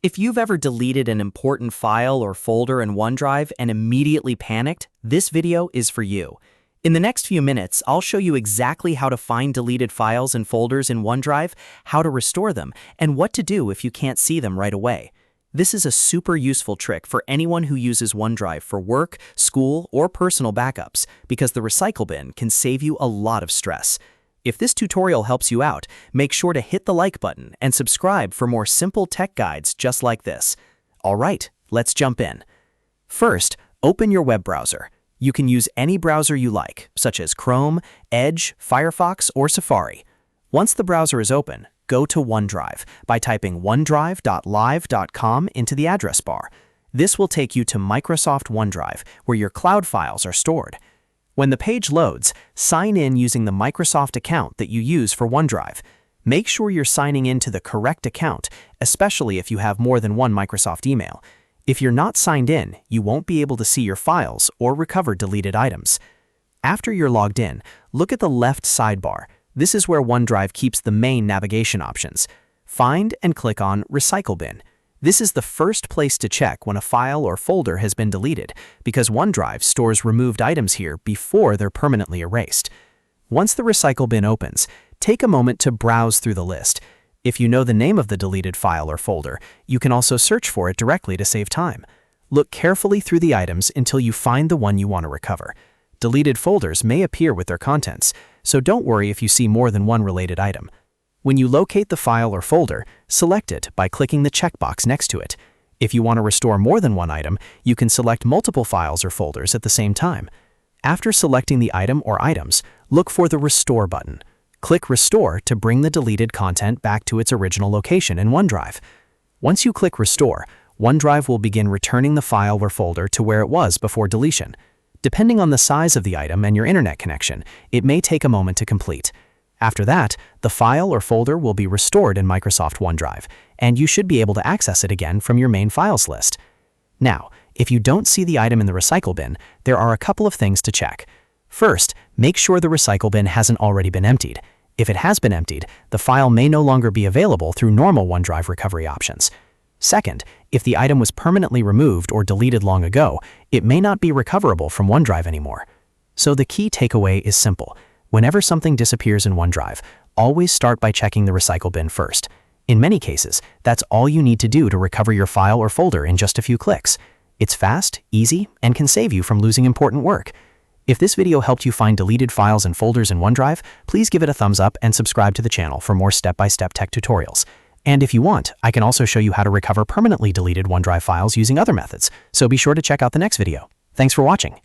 If you've ever deleted an important file or folder in OneDrive and immediately panicked, this video is for you. In the next few minutes, I'll show you exactly how to find deleted files and folders in OneDrive, how to restore them, and what to do if you can't see them right away. This is a super useful trick for anyone who uses OneDrive for work, school, or personal backups, because the recycle bin can save you a lot of stress. If this tutorial helps you out, make sure to hit the like button and subscribe for more simple tech guides just like this. All right, let's jump in. First, open your web browser. You can use any browser you like, such as Chrome, Edge, Firefox, or Safari. Once the browser is open, go to OneDrive by typing onedrive.live.com into the address bar. This will take you to Microsoft OneDrive, where your cloud files are stored. When the page loads, sign in using the Microsoft account that you use for OneDrive. Make sure you're signing in to the correct account, especially if you have more than one Microsoft email. If you're not signed in, you won't be able to see your files or recover deleted items. After you're logged in, look at the left sidebar. This is where OneDrive keeps the main navigation options. Find and click on Recycle Bin. This is the first place to check when a file or folder has been deleted, because OneDrive stores removed items here before they're permanently erased. Once the recycle bin opens, take a moment to browse through the list. If you know the name of the deleted file or folder, you can also search for it directly to save time. Look carefully through the items until you find the one you want to recover. Deleted folders may appear with their contents, so don't worry if you see more than one related item. When you locate the file or folder, select it by clicking the checkbox next to it. If you want to restore more than one item, you can select multiple files or folders at the same time. After selecting the item or items, look for the Restore button. Click Restore to bring the deleted content back to its original location in OneDrive. Once you click Restore, OneDrive will begin returning the file or folder to where it was before deletion. Depending on the size of the item and your internet connection, it may take a moment to complete. After that, the file or folder will be restored in Microsoft OneDrive, and you should be able to access it again from your main files list. Now, if you don't see the item in the recycle bin, there are a couple of things to check. First, make sure the recycle bin hasn't already been emptied. If it has been emptied, the file may no longer be available through normal OneDrive recovery options. Second, if the item was permanently removed or deleted long ago, it may not be recoverable from OneDrive anymore. So the key takeaway is simple. Whenever something disappears in OneDrive, always start by checking the recycle bin first. In many cases, that's all you need to do to recover your file or folder in just a few clicks. It's fast, easy, and can save you from losing important work. If this video helped you find deleted files and folders in OneDrive, please give it a thumbs up and subscribe to the channel for more step-by-step tech tutorials. And if you want, I can also show you how to recover permanently deleted OneDrive files using other methods, so be sure to check out the next video. Thanks for watching.